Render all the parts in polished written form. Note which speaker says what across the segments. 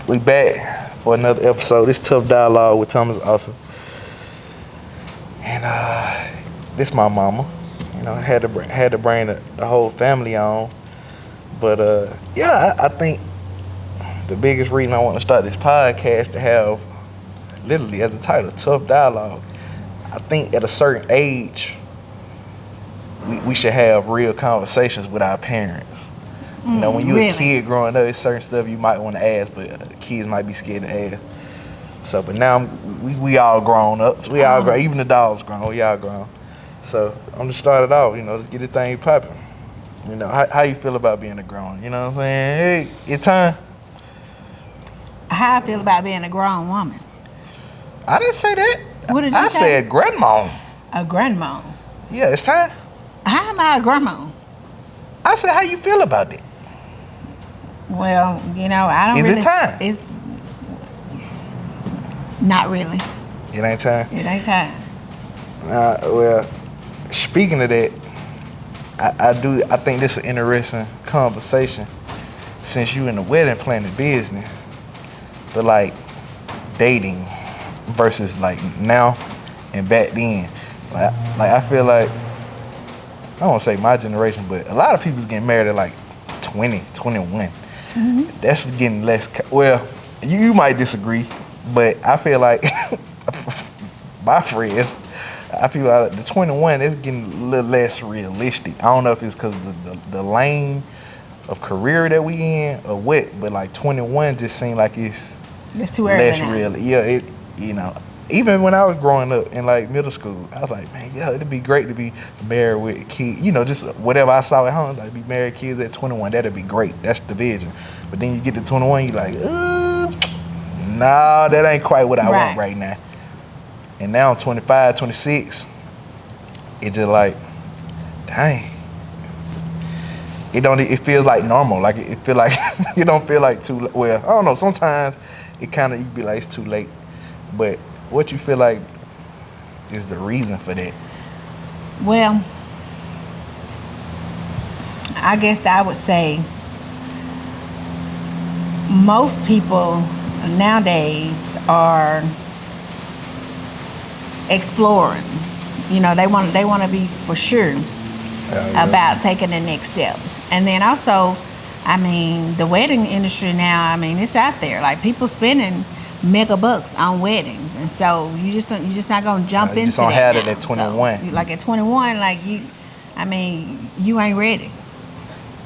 Speaker 1: We back for another episode. This Tough Dialogue with Thomas Austin. And this my mama. You know, had to bring the whole family on. But yeah, I think the biggest reason I want to start this podcast to have literally as a title, Tough Dialogue. I think at a certain age we should have real conversations with our parents. You know, when you're a kid growing up, there's certain stuff you might want to ask, but kids might be scared to ask. So, but now we all grown up. We all grown. Even the dogs grown. We all grown. So I'm just started off. You know, let's get the thing popping. You know, how you feel about being a grown? You know what I'm saying? Hey, it's time.
Speaker 2: How I feel about being a grown woman?
Speaker 1: I didn't say that.
Speaker 2: What did you say?
Speaker 1: I said grandma.
Speaker 2: A grandma.
Speaker 1: Yeah, it's time.
Speaker 2: How am I a grandma?
Speaker 1: I said, how you feel about it?
Speaker 2: Well, you know, I don't
Speaker 1: Is
Speaker 2: really.
Speaker 1: it time?
Speaker 2: It's not really.
Speaker 1: It ain't time.
Speaker 2: It ain't time.
Speaker 1: Well, speaking of that, I think this is an interesting conversation since you in the wedding planning business, but like dating versus like now and back then. Like I feel like, I don't want to say my generation, but a lot of people's getting married at like 20, 21. Mm-hmm. That's getting less, well, you might disagree, but I feel like my friends, I feel like the 21 is getting a little less realistic. I don't know if it's because of the lane of career that we in or what, but like 21 just seemed like it's
Speaker 2: too early
Speaker 1: less
Speaker 2: now.
Speaker 1: real. Yeah, you know. Even when I was growing up in like middle school, I was like, man, yeah, it'd be great to be married with a kid. You know, just whatever I saw at home, like be married kids at 21, that'd be great. That's the vision. But then you get to 21, you're like, nah, that ain't quite what I want right now. And now I'm 25, 26, it just like, dang. It feels like normal. Like it feel like, it don't feel like too, well, I don't know, sometimes it kind of, you be like, it's too late. But what you feel like is the reason for that?
Speaker 2: Well, I guess I would say most people nowadays are exploring. You know, they want to be for sure about taking the next step. And then also, I mean, the wedding industry now, I mean, it's out there. Like people spending mega bucks on weddings, and so you just not gonna jump into that. You just don't have it at 21. So, like at 21, like you ain't ready.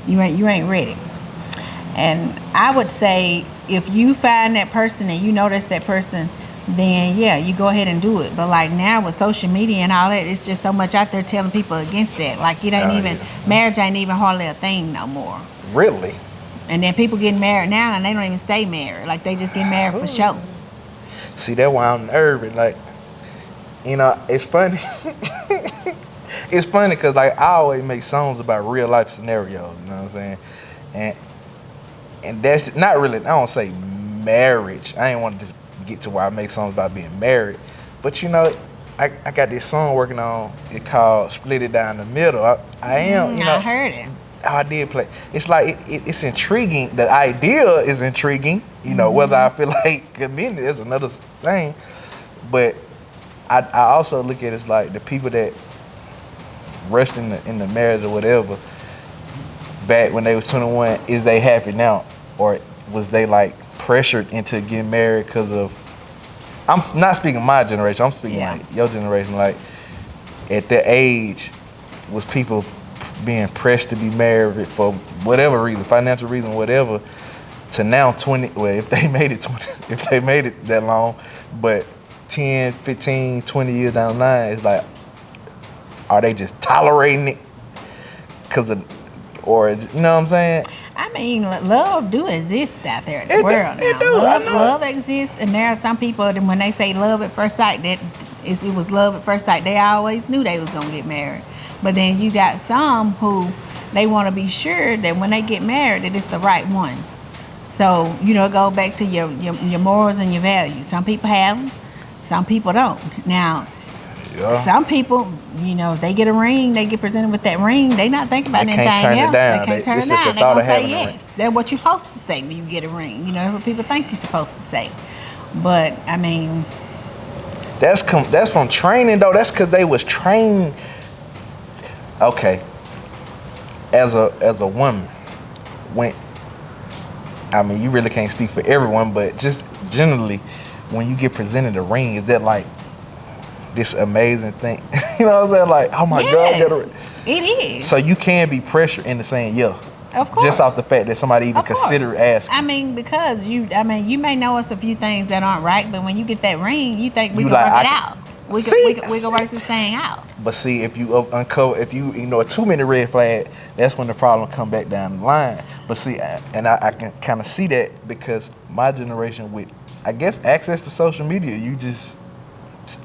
Speaker 2: You ain't ready. And I would say if you find that person and you notice that person, then yeah, you go ahead and do it. But like now with social media and all that, it's just so much out there telling people against that. Like it ain't marriage ain't even hardly a thing no more.
Speaker 1: Really?
Speaker 2: And then people getting married now and they don't even stay married. Like they just get married for show.
Speaker 1: See, that's why I'm nervous. Like, you know, it's funny. It's funny because like I always make songs about real life scenarios. You know what I'm saying? And that's not really. I don't say marriage. I ain't want to just get to where I make songs about being married. But you know, I got this song working on. It called "Split It Down the Middle." I am. You know,
Speaker 2: I heard it.
Speaker 1: I did play. It's like it's intriguing. The idea is intriguing. You know, whether I feel like committing is another thing. But I also look at it as like the people that rushed in the marriage or whatever back when they was 21. Is they happy now, or was they like pressured into getting married because of? I'm not speaking my generation. I'm speaking like your generation. Like at that age, was people being pressed to be married for whatever reason, financial reason, whatever, to now 20, well, if they made it that long, but 10, 15, 20 years down the line, it's like, are they just tolerating it because of, or, you know what I'm saying?
Speaker 2: I mean, love do exist out there in the world now. Love exists, and there are some people that when they say love at first sight, it was love at first sight. They always knew they was gonna get married. But then you got some who they want to be sure that when they get married that it's the right one. So, you know, go back to your morals and your values. Some people have them, some people don't. Now,
Speaker 1: Yeah.
Speaker 2: Some people, you know, they get a ring, they get presented with that ring, they not thinking about anything else. They can't turn it down. They're gonna say yes. That's what you're supposed to say when you get a ring. You know, that's what people think you're supposed to say. But I mean,
Speaker 1: that's from training though. That's because they was trained. Okay. As a woman, I mean, you really can't speak for everyone, but just generally, when you get presented a ring, is that like this amazing thing? You know what I'm saying? Like, oh my God, I got a ring.
Speaker 2: It is.
Speaker 1: So you can be pressured into saying yeah.
Speaker 2: Of course.
Speaker 1: Just off the fact that somebody even consider asking.
Speaker 2: I mean, because you may know us a few things that aren't right, but when you get that ring, you think we can work it out. We can work this thing out.
Speaker 1: But see, if you uncover, if you ignore too many red flags, that's when the problem come back down the line. But see, and I can kind of see that because my generation with, I guess, access to social media, you just,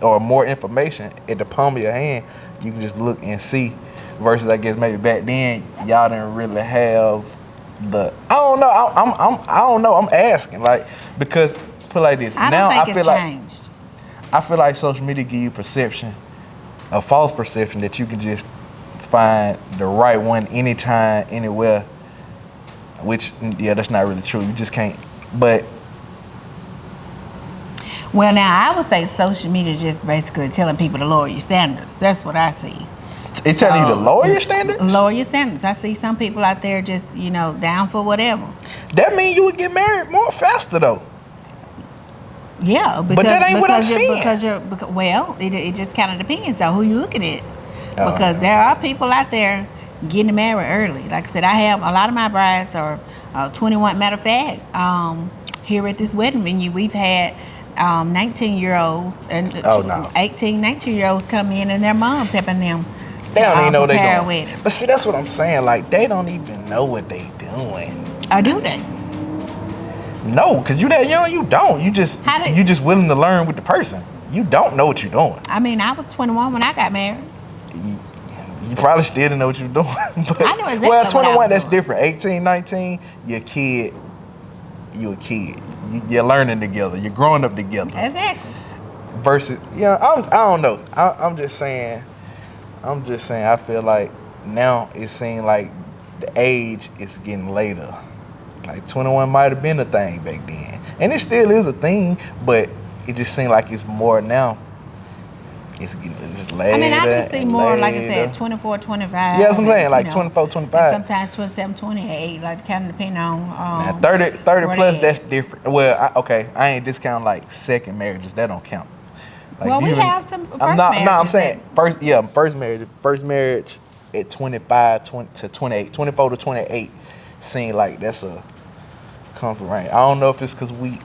Speaker 1: or more information at the palm of your hand, you can just look and see. Versus, I guess maybe back then y'all didn't really have the. I don't know. I don't know. I'm asking because put it like this.
Speaker 2: I don't think it's changed.
Speaker 1: I feel like social media give you a false perception that you can just find the right one anytime, anywhere. Which that's not really true. You just can't. But
Speaker 2: well, now I would say social media just basically telling people to lower your standards. That's what I see.
Speaker 1: It's telling you to lower your standards?
Speaker 2: Lower your standards. I see some people out there just, down for whatever.
Speaker 1: That means you would get married more faster, though.
Speaker 2: Yeah.
Speaker 1: But that ain't what I'm saying.
Speaker 2: It just kind of depends on who you're looking at. Because there are people out there getting married early. Like I said, I have a lot of my brides are 21. Matter of fact, here at this wedding venue, we've had 19-year-olds and 18, 19-year-olds come in and their moms helping them.
Speaker 1: They don't even know what they're doing. But see, that's what I'm saying. Like, they don't even know what they doing.
Speaker 2: Or do they?
Speaker 1: No, because you that young, you don't. You just willing to learn with the person. You don't know what you're doing.
Speaker 2: I mean, I was 21 when I got married.
Speaker 1: You probably still didn't know what you were doing. But,
Speaker 2: I know exactly
Speaker 1: well, 21,
Speaker 2: what I
Speaker 1: that's
Speaker 2: was doing.
Speaker 1: different. 18, 19, you're a kid. You're a kid. You're learning together. You're growing up together.
Speaker 2: Exactly.
Speaker 1: Versus, I don't know. I'm just saying, I feel like now it seems like the age is getting later. Like 21 might have been a thing back then. And it still is a thing, but it just seems like it's more now. It's later.
Speaker 2: I mean, I can see more, like I said, 24, 25.
Speaker 1: Yeah, that's what I'm saying, like 24, 25.
Speaker 2: Sometimes 27, 28, like kind of depending on.
Speaker 1: Now 30 plus, that's different. Well, I ain't discounting like second marriages. That don't count. Like,
Speaker 2: we have some first marriages.
Speaker 1: No, I'm saying first marriage at 25 to 28, 24 to 28 seem like that's a comfort range. I don't know if it's because we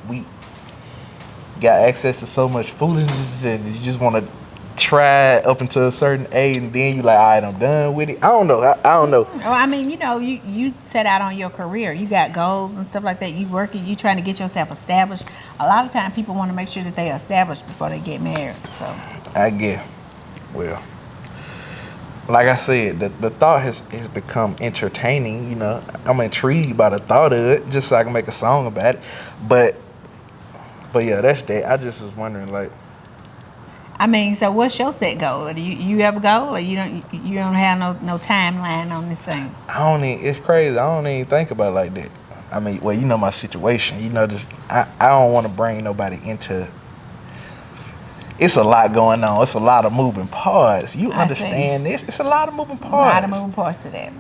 Speaker 1: got access to so much foolishness and you just want to try up until a certain age and then you like, all right, I'm done with it. I don't know. I don't know.
Speaker 2: Well, I mean, you set out on your career. You got goals and stuff like that. You working, you trying to get yourself established. A lot of time people want to make sure that they are established before they get married. So
Speaker 1: I get, well, like I said, the thought has become entertaining. I'm intrigued by the thought of it just so I can make a song about it. But yeah, that's that. I just was wondering, like,
Speaker 2: I mean, so what's your set goal? Do you have a goal, or you don't have no timeline on this thing?
Speaker 1: It's crazy. I don't even think about it like that. I mean, well, my situation. Just I don't want to bring nobody into. It's a lot going on. It's a lot of moving parts. You understand this? It's a lot of moving parts.
Speaker 2: A lot of moving parts to that.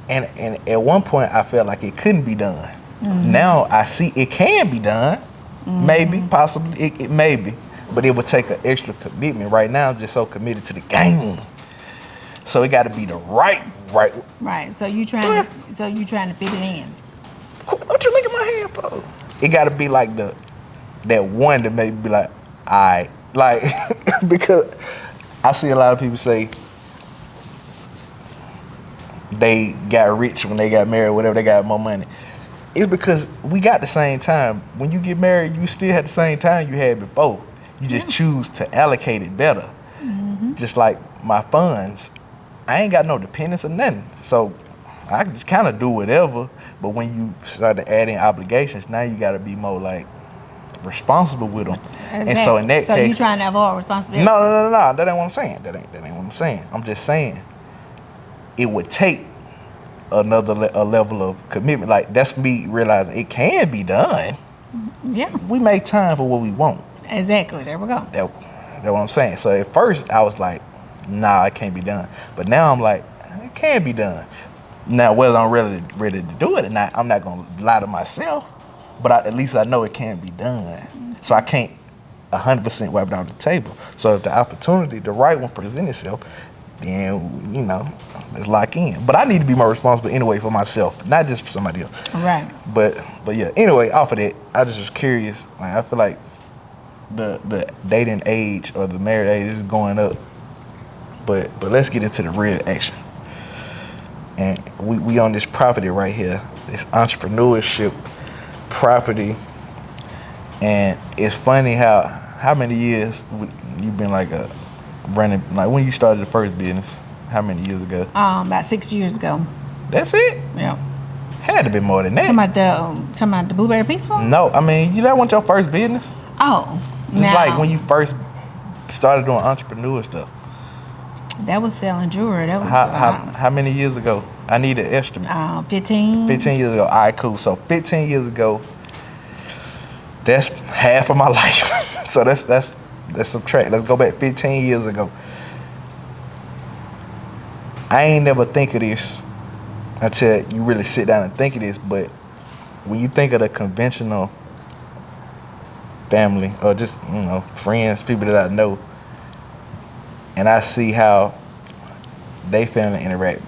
Speaker 1: And at one point, I felt like it couldn't be done. Mm-hmm. Now I see it can be done. Mm-hmm. Maybe, possibly, it maybe. But it would take an extra commitment. Right now, I'm just so committed to the game. So it got to be the right.
Speaker 2: Right. So you trying to fit it in.
Speaker 1: What you making my hand for? It got to be like that one that maybe be like, all right, like because I see a lot of people say they got rich when they got married, whatever, they got more money. It's because we got the same time. When you get married, you still have the same time you had before. You just choose to allocate it better. Mm-hmm. Just like my funds, I ain't got no dependence or nothing. So I can just kind of do whatever. But when you start to add in obligations, now you got to be more like, responsible with them.
Speaker 2: Exactly.
Speaker 1: And so in that
Speaker 2: so
Speaker 1: case,
Speaker 2: you trying to avoid responsibility?
Speaker 1: no. That ain't what I'm saying. That ain't what I'm saying. I'm just saying it would take a level of commitment. Like that's me realizing it can be done.
Speaker 2: Yeah.
Speaker 1: We make time for what we want.
Speaker 2: Exactly. There we go.
Speaker 1: That's what I'm saying. So at first I was like, nah, it can't be done. But now I'm like, it can be done. Now whether I'm ready to do it or not, I'm not gonna lie to myself. But at least I know it can be done. So I can't 100% wipe it off the table. So if the opportunity, the right one presents itself, then let's lock in. But I need to be more responsible anyway for myself, not just for somebody else.
Speaker 2: Right.
Speaker 1: But yeah. Anyway, off of that, I just was curious. Like I feel like the dating age or the married age is going up. But let's get into the real action. And we on this property right here, this entrepreneurship property. And it's funny how many years you've been like running, like when you started the first business, how many years ago?
Speaker 2: About 6 years ago.
Speaker 1: That's it?
Speaker 2: Yeah.
Speaker 1: Had to be more than that.
Speaker 2: Talking about the Blueberry Peaceful?
Speaker 1: No, I mean, that wasn't your first business?
Speaker 2: Oh.
Speaker 1: It's like when you first started doing entrepreneur stuff.
Speaker 2: That was selling jewelry. That was
Speaker 1: how many years ago? I need an estimate.
Speaker 2: 15.
Speaker 1: 15 years ago. All right, cool. So 15 years ago, that's half of my life. So let's subtract. Let's go back 15 years ago. I ain't never think of this until you really sit down and think of this. But when you think of the conventional family or just friends, people that I know, and I see how they family interact,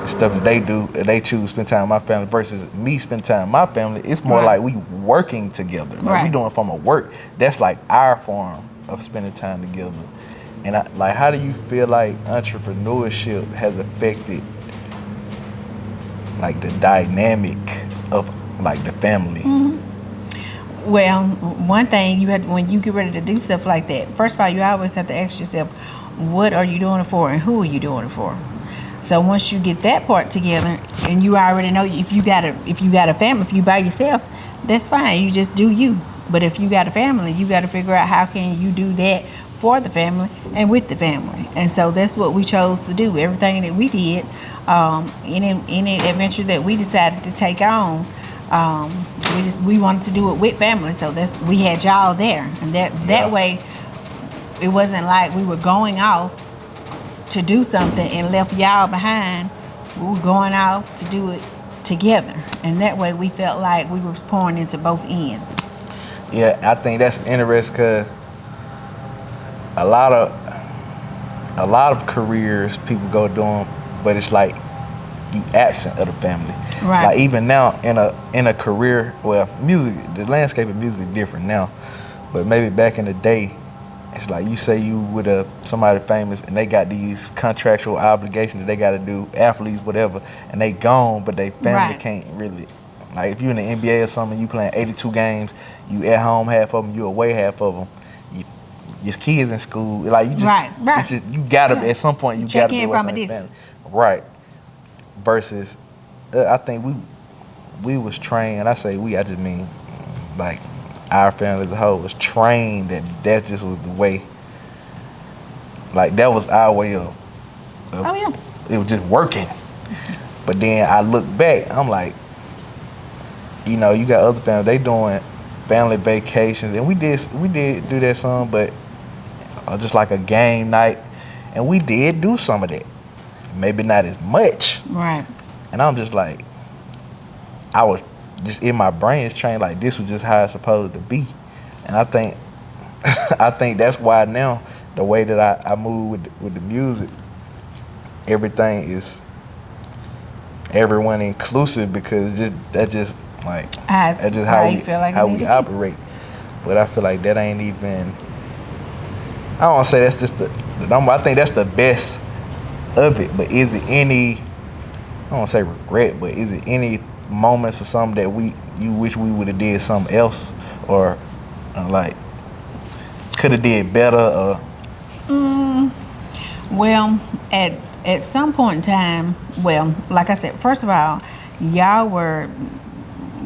Speaker 1: stuff that they do, they choose to spend time with my family versus me spend time with my family. It's more like we working together. Like we doing it from a work. That's like our form of spending time together. And how do you feel like entrepreneurship has affected like the dynamic of like the family?
Speaker 2: Mm-hmm. Well, one thing when you get ready to do stuff like that, first of all, you always have to ask yourself, what are you doing it for and who are you doing it for? So once you get that part together, and you already know if you got a family, if you by yourself, that's fine. You just do you. But if you got a family, you got to figure out how can you do that for the family and with the family. And so that's what we chose to do. Everything that we did, any adventure that we decided to take on, we wanted to do it with family. So we had y'all there, and that way, it wasn't like we were going off to do something and left y'all behind. We were going off to do it together, and that way we felt like we were pouring into both ends.
Speaker 1: Yeah, I think that's interesting because a lot of careers people go doing, but it's like you absent of the family.
Speaker 2: Right.
Speaker 1: Like even now in a career, well, music, the landscape of music is different now, but maybe back in the day, it's like you say you with somebody famous and they got these contractual obligations that they got to do, athletes, whatever, and they gone, but they family can't really. Like if you're in the NBA or something, you playing 82 games, you at home half of them, you away half of them. Your kids in school, like you just, you gotta at some point you
Speaker 2: check
Speaker 1: gotta
Speaker 2: in
Speaker 1: be
Speaker 2: from a
Speaker 1: family.
Speaker 2: distance.
Speaker 1: Right. Versus, I think we was trained. I say we, I just mean like our family as a whole was trained that just was the way. Like that was our way of it was just working. But then I look back, I'm like, you got other families, they doing family vacations, and we did do that some, but just like a game night, and we did do some of that. Maybe not as much.
Speaker 2: Right.
Speaker 1: And I'm just like, I was just in my brain is trained like this was just how it's supposed to be. And I think that's why now the way that I move with the music, everything is everyone inclusive because that's just how we operate. But I feel like that ain't even. I don't want to say that's just the number. I think that's the best of it. But is it any? I don't want to say regret, but is it any moments or something that you wish we would have did something else or like could have did better or?
Speaker 2: Well, at some point in time, well, like I said, first of all, y'all were,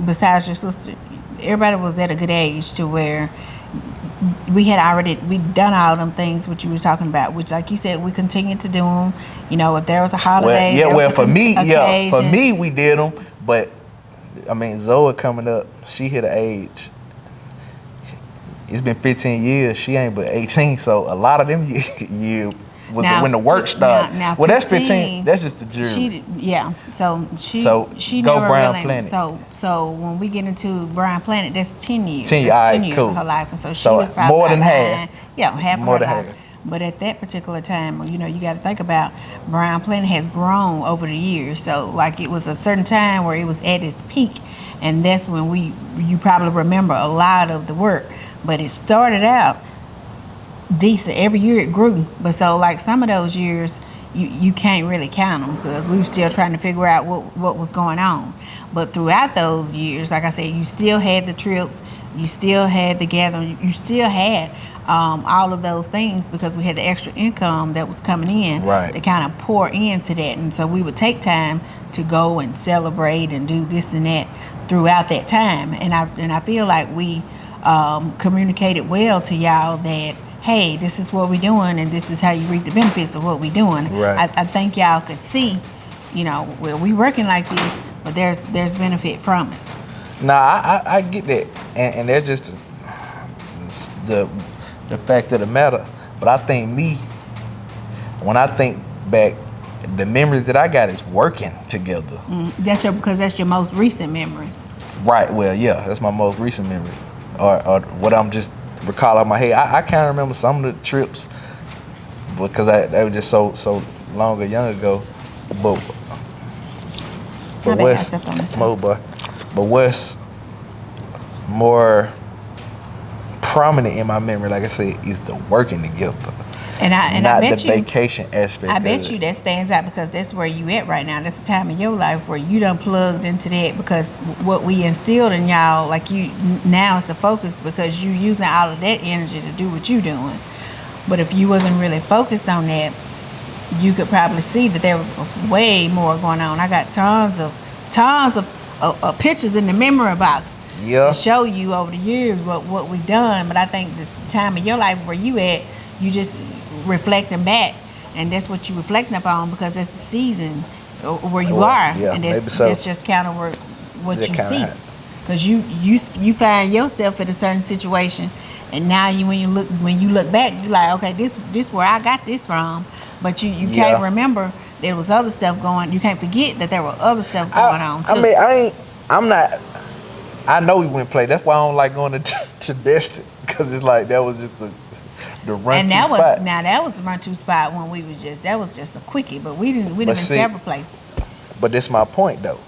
Speaker 2: besides your sister, everybody was at a good age to where we done all them things which you were talking about, which like you said, we continued to do them. You know, if there was a holiday,
Speaker 1: For me, we did them. But I mean, Zoe coming up, she hit an age. It's been 15 years. She ain't but 18. So a lot of them years was when the work started.
Speaker 2: Now
Speaker 1: well, that's 15. That's just the jury.
Speaker 2: She
Speaker 1: go
Speaker 2: never
Speaker 1: Brown
Speaker 2: really,
Speaker 1: Planet.
Speaker 2: So when we get into Brown Planet, that's 10 years.
Speaker 1: 10 years,
Speaker 2: that's 10 years
Speaker 1: cool.
Speaker 2: of her life, and so she was probably
Speaker 1: more than half.
Speaker 2: Half
Speaker 1: more
Speaker 2: of her
Speaker 1: than
Speaker 2: life.
Speaker 1: half.
Speaker 2: But at that particular time, you know, you got to think about Brown Planet has grown over the years. So like it was a certain time where it was at its peak, and that's when you probably remember a lot of the work. But it started out decent. Every year it grew. But so like some of those years, you can't really count them because we were still trying to figure out what was going on. But throughout those years, like I said, you still had the trips, you still had the gathering, you still had all of those things because we had the extra income that was coming in to kind of pour into that. And so we would take time to go and celebrate and do this and that throughout that time. And I feel like we communicated well to y'all that, hey, this is what we're doing and this is how you reap the benefits of what we're doing. I think y'all could see, you know, well, we working like this, but there's benefit from it.
Speaker 1: Nah, I get that. And that's just the fact of the matter. But I think when I think back, the memories that I got is working together.
Speaker 2: Because that's your most recent memories.
Speaker 1: Right, well, yeah, that's my most recent memory. Or what I'm just recall out my head. I can't remember some of the trips because they were just so long or young ago. But what's more prominent in my memory, like I said, is the working together.
Speaker 2: And I bet
Speaker 1: the vacation aspect.
Speaker 2: I bet you that stands out because that's where you at right now. That's the time in your life where you done plugged into that because what we instilled in y'all, like you now it's a focus because you using all of that energy to do what you doing. But if you wasn't really focused on that, you could probably see that there was way more going on. I got tons of pictures in the memory box to show you over the years what we done. But I think this time of your life where you at, you just reflecting back, and that's what you reflecting upon because that's the season where you are, and that's just kind of what you see. Because you find yourself in a certain situation, and now when you look back, you like, okay, this where I got this from, but you can't remember there was other stuff going. You can't forget that there were other stuff going on too.
Speaker 1: I know we wouldn't play. That's why I don't like going to Destin because it's like that was just the run to spot.
Speaker 2: That was the run to spot when we was that was just a quickie, but we didn't in several places.
Speaker 1: But that's my point though.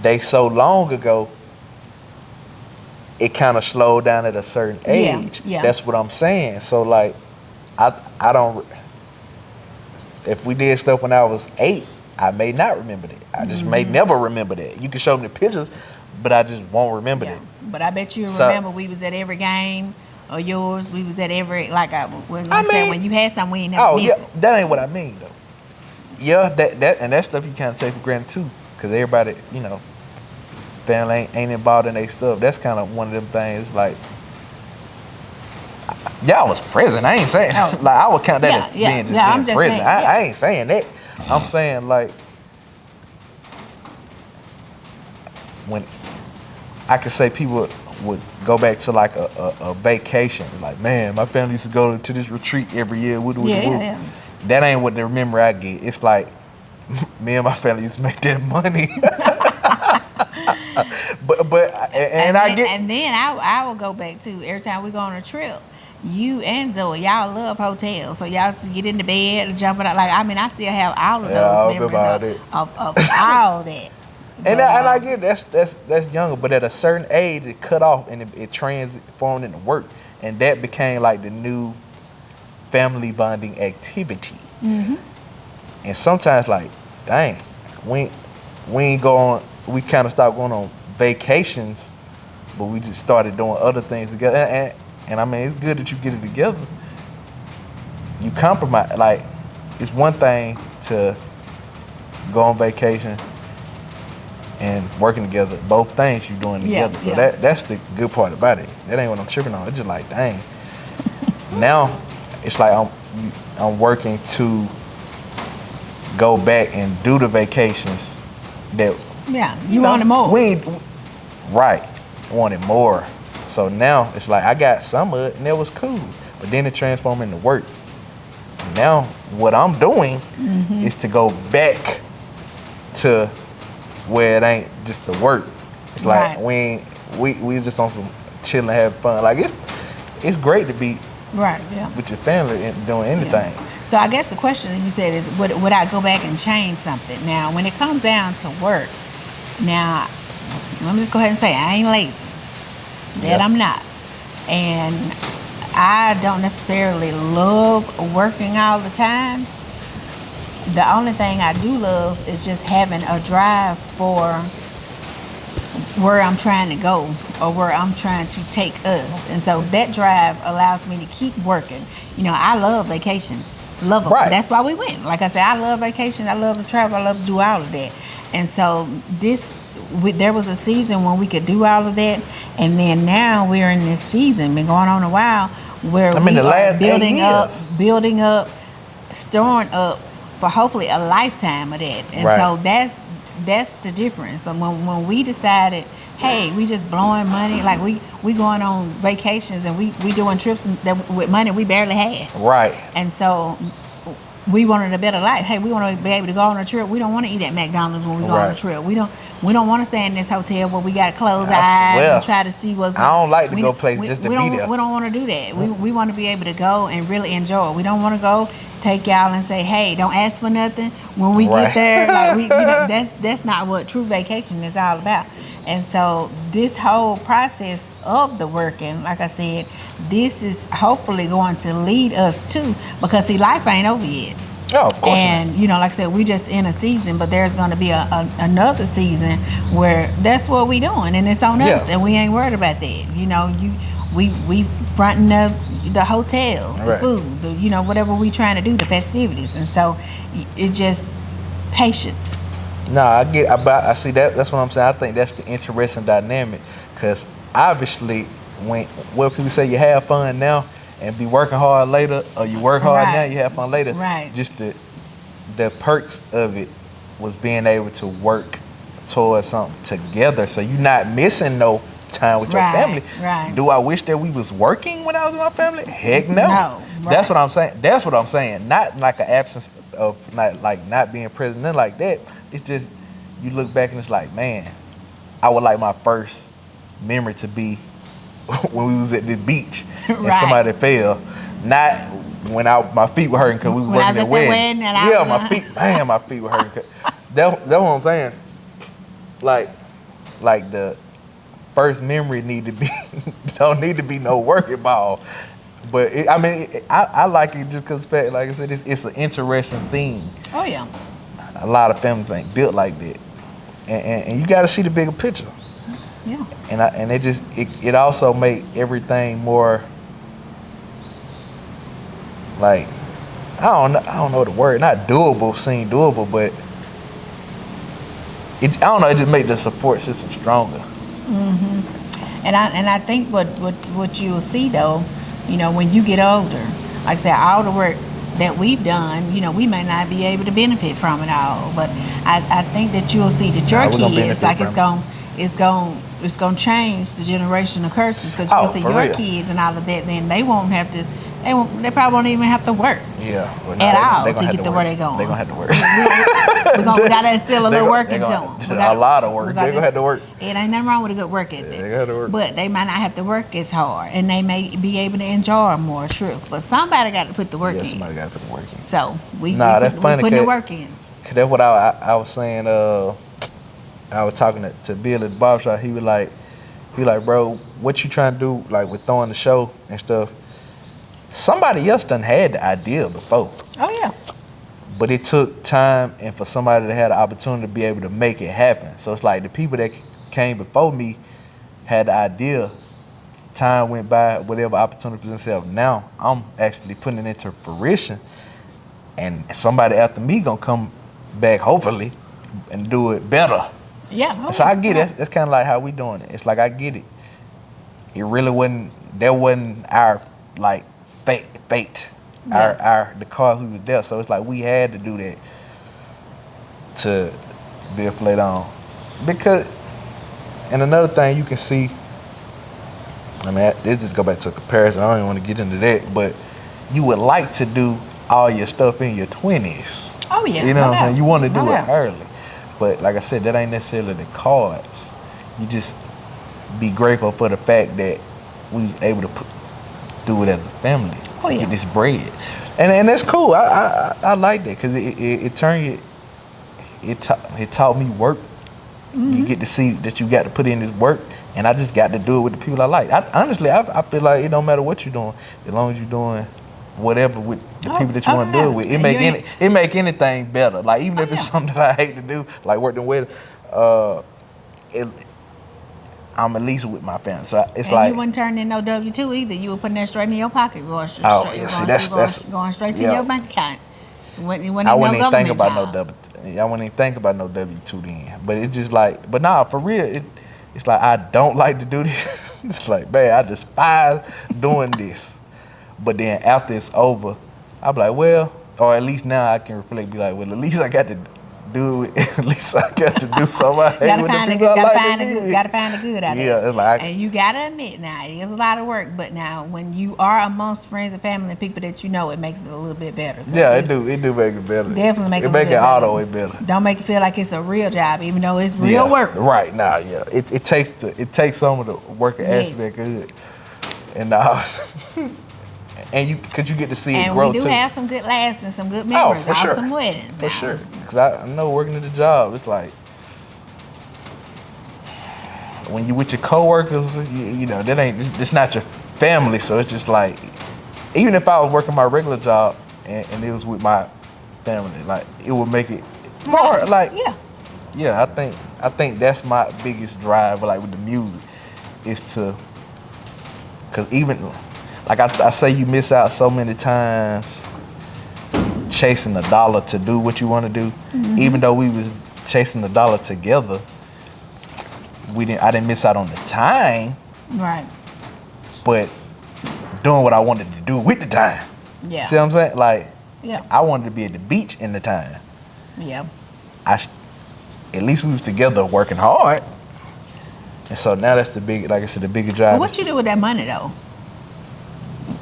Speaker 1: They so long ago, it kind of slowed down at a certain age.
Speaker 2: Yeah.
Speaker 1: That's what I'm saying. So like, I don't. If we did stuff when I was 8, I may not remember that. I just may never remember that. You can show me the pictures, but I just won't remember that.
Speaker 2: But I bet you remember we was at every game. Or yours, we was at every when you had something we ain't never missed.
Speaker 1: Yeah, that ain't what I mean though. Yeah, that stuff you kind of take for granted too, because everybody, you know, family ain't involved in their stuff. That's kind of one of them things. Like y'all was present. I ain't saying like I would count that as being just being present. I ain't saying that. I'm saying like when I could say people would go back to like a vacation, like, man, my family used to go to this retreat every year. That ain't what the memory I get. It's like me and my family used to make that money. And
Speaker 2: then I will go back to every time we go on a trip. You and Zoe, y'all love hotels, so y'all just get in the bed and jump out. Like I still have all of those memories of all that.
Speaker 1: And I get that's younger, but at a certain age it cut off and it transformed into work, and that became like the new family bonding activity.
Speaker 2: Mm-hmm.
Speaker 1: And sometimes like, dang, we ain't go on. We kind of stopped going on vacations, but we just started doing other things together. And I mean, it's good that you get it together. You compromise. Like, it's one thing to go on vacation and working together. Both things you're doing together. So that's the good part about it. That ain't what I'm tripping on. It's just like, dang. Now it's like I'm working to go back and do the vacations that
Speaker 2: you wanted more.
Speaker 1: Right, wanted more. So now it's like I got some of it and it was cool, but then it transformed into work. Now what I'm doing is to go back to where it ain't just the work. It's like we just on some chilling, have fun. Like it's great to be with your family and doing anything.
Speaker 2: Yeah. So I guess the question you said is, would I go back and change something? Now, when it comes down to work, now let me just go ahead and say I ain't lazy. That I'm not, and I don't necessarily love working all the time. The only thing I do love is just having a drive for where I'm trying to go or where I'm trying to take us. And so that drive allows me to keep working. You know, I love vacations. Love them. Right. That's why we went. Like I said, I love vacation. I love to travel. I love to do all of that. And so there was a season when we could do all of that. And then now we're in this season, been going on a while, where we are building up, storing up for hopefully a lifetime of that. And so that's the difference. So when we decided, hey, we just blowing money, like we going on vacations and we doing trips with money we barely had. Right. And so we wanted a better life. Hey, we want to be able to go on a trip. We don't want to eat at McDonald's when we go on a trip. We don't want to stay in this hotel where we got to close our eyes and try to see what's.
Speaker 1: I don't like to go places just to be there.
Speaker 2: We don't want to do that. We want to be able to go and really enjoy it. We don't want to go take y'all and say, hey, don't ask for nothing when we get there. Like that's not what true vacation is all about. And so this whole process of the working, like I said, this is hopefully going to lead us to, because see, life ain't over yet.
Speaker 1: Oh, of course.
Speaker 2: And you know, like I said, we just in a season, but there's going to be another season where that's what we doing, and it's on us, and we ain't worried about that. You know, we fronting the hotels, the food, whatever we trying to do, the festivities, and so it just patience.
Speaker 1: No, I see that. That's what I'm saying. I think that's the interesting dynamic, because obviously, when people say you have fun now and be working hard later, or you work hard now, you have fun later. Right. Just the perks of it was being able to work towards something together, so you're not missing no time with your family. Right. Do I wish that we was working when I was with my family? Heck no. No. Right. That's what I'm saying. That's what I'm saying. Not like an absence of not being present, nothing like that. It's just you look back and it's like, man, I would like my first memory to be when we was at the beach and somebody fell. Not when my feet were hurting because we were working at the wedding. My feet were hurting. That's what I'm saying. Like the first memory don't need to be no working ball. But I like it just because, like I said, it's an interesting thing. Oh yeah. A lot of families ain't built like that, and you got to see the bigger picture. Yeah. And it also make everything more like I don't know the word, not doable, seem doable, but I don't know, it just make the support system stronger. Mm-hmm. And I think what you'll see though, when you get older, like I said, all the work that we've done, we may not be able to benefit from it all, but I think that you'll see that your kids, like it's gonna change the generation of curses, because you'll see your kids and all of that, then they won't have to. They probably won't even have to work at all to get to where they're going. They're going to have to work. We got to instill a little work into them. A lot of work. They're going to have to work.
Speaker 2: It ain't nothing wrong with a good work ethic.
Speaker 1: They got to work.
Speaker 2: But they might not have to work as hard, and they may be able to enjoy more trips. But somebody got to put the work in.
Speaker 1: Somebody got to put the work in.
Speaker 2: So we putting the work in.
Speaker 1: Cause that's what I was saying. I was talking to Bill at the barbershop. He was like, bro, what you trying to do, like with throwing the show and stuff? Somebody else done had the idea before. Oh yeah. But it took time and for somebody to have the opportunity to be able to make it happen. So it's like the people that came before me had the idea. Time went by, whatever opportunity presents itself. Now I'm actually putting it into fruition, and somebody after me gonna come back hopefully and do it better.
Speaker 2: Yeah.
Speaker 1: So I get it. That's kind of like how we doing it. It's like I get it. It really wasn't. That wasn't our like fate. Our the cause we was there. So it's like we had to do that to be afloat on. Because, and another thing you can see. I mean, it just go back to a comparison. I don't even want to get into that, but you would like to do all your stuff in your 20s.
Speaker 2: Oh yeah.
Speaker 1: You know what I'm saying? You want to do
Speaker 2: No
Speaker 1: it
Speaker 2: doubt.
Speaker 1: early. But like I said, that ain't necessarily the cards. You just be grateful for the fact that we was able to do it as a family.
Speaker 2: Oh, yeah.
Speaker 1: Get this bread. And that's cool. I like that because it turned you, it taught me work. You get to see that you got to put in this work, and I just got to do it with the people I like. Honestly, I feel like it don't matter what you're doing, as long as you're doing whatever with the people that you want to do it with. It make anything better. Like even if it's something that I hate to do, like work the wedding, I'm at least with my family. So it's
Speaker 2: And
Speaker 1: like
Speaker 2: you wouldn't turn in no W-2 either. You were putting that straight in your pocket, going straight, going straight to your bank account.
Speaker 1: I wouldn't even think about no W-2 then. But it's just like, but nah, for real, it's like I don't like to do this. It's like, man, I despise doing this. But then after it's over, I'll be like, well, or at least now I can reflect, be like, well, at least I got to do it. At least I got to do something I hate with the people I like to do.
Speaker 2: Gotta find the good out of it.
Speaker 1: Yeah, it's like,
Speaker 2: and you gotta admit now, it is a lot of work. But now, when you are amongst friends and family and people that you know, it makes it a little bit better.
Speaker 1: Yeah, it do make it better.
Speaker 2: Definitely make
Speaker 1: it all the way better.
Speaker 2: Don't make it feel like it's a real job, even though it's real work.
Speaker 1: Right now, yeah, it takes some of the working aspect of it, and and you get to see it grow too.
Speaker 2: And we do have some good laughs and some good memories.
Speaker 1: For sure.
Speaker 2: Some weddings.
Speaker 1: For sure. Because I know working at the job, it's like, when you with your coworkers, you know, it's not your family. So it's just like, even if I was working my regular job and it was with my family, like it would make it more like, yeah. I think that's my biggest drive, like with the music, is to, because even like I say, you miss out so many times chasing a dollar to do what you want to do. Mm-hmm. Even though we was chasing the dollar together, I didn't miss out on the time.
Speaker 2: Right.
Speaker 1: But doing what I wanted to do with the time.
Speaker 2: Yeah.
Speaker 1: See what I'm saying? Like,
Speaker 2: yeah.
Speaker 1: I wanted to be at the beach in the time.
Speaker 2: Yeah.
Speaker 1: At least we was together working hard. And so now that's the big, like I said, the bigger drive.
Speaker 2: Well, what you do with that money though?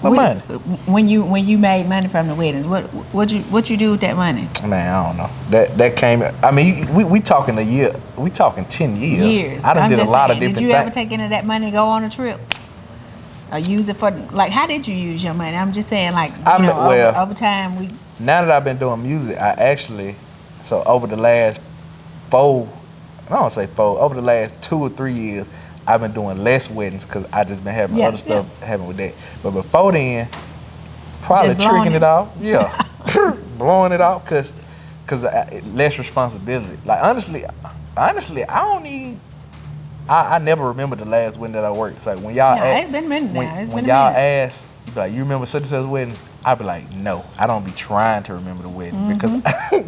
Speaker 1: What money?
Speaker 2: When you made money from the weddings, what you do with that money?
Speaker 1: Man, I don't know. That came. I mean, we talking a year. We talking 10 years.
Speaker 2: Years.
Speaker 1: I done did a lot of different things.
Speaker 2: Did you ever take any of that money and go on a trip? Or use it for, like, how did you use your money? I'm just saying, like, over time
Speaker 1: Now that I've been doing music, I actually, so over the last over the last 2 or 3 years, I've been doing less weddings because I just been having other stuff happening with that. But before then, probably tricking it off. Yeah. Blowing it off because less responsibility. Like, honestly, I don't need, I never remember the last wedding that I worked. It's like when y'all
Speaker 2: it's been a minute now.
Speaker 1: When y'all ask, you be like, you remember such and such wedding? I'd be like, no, I don't be trying to remember the wedding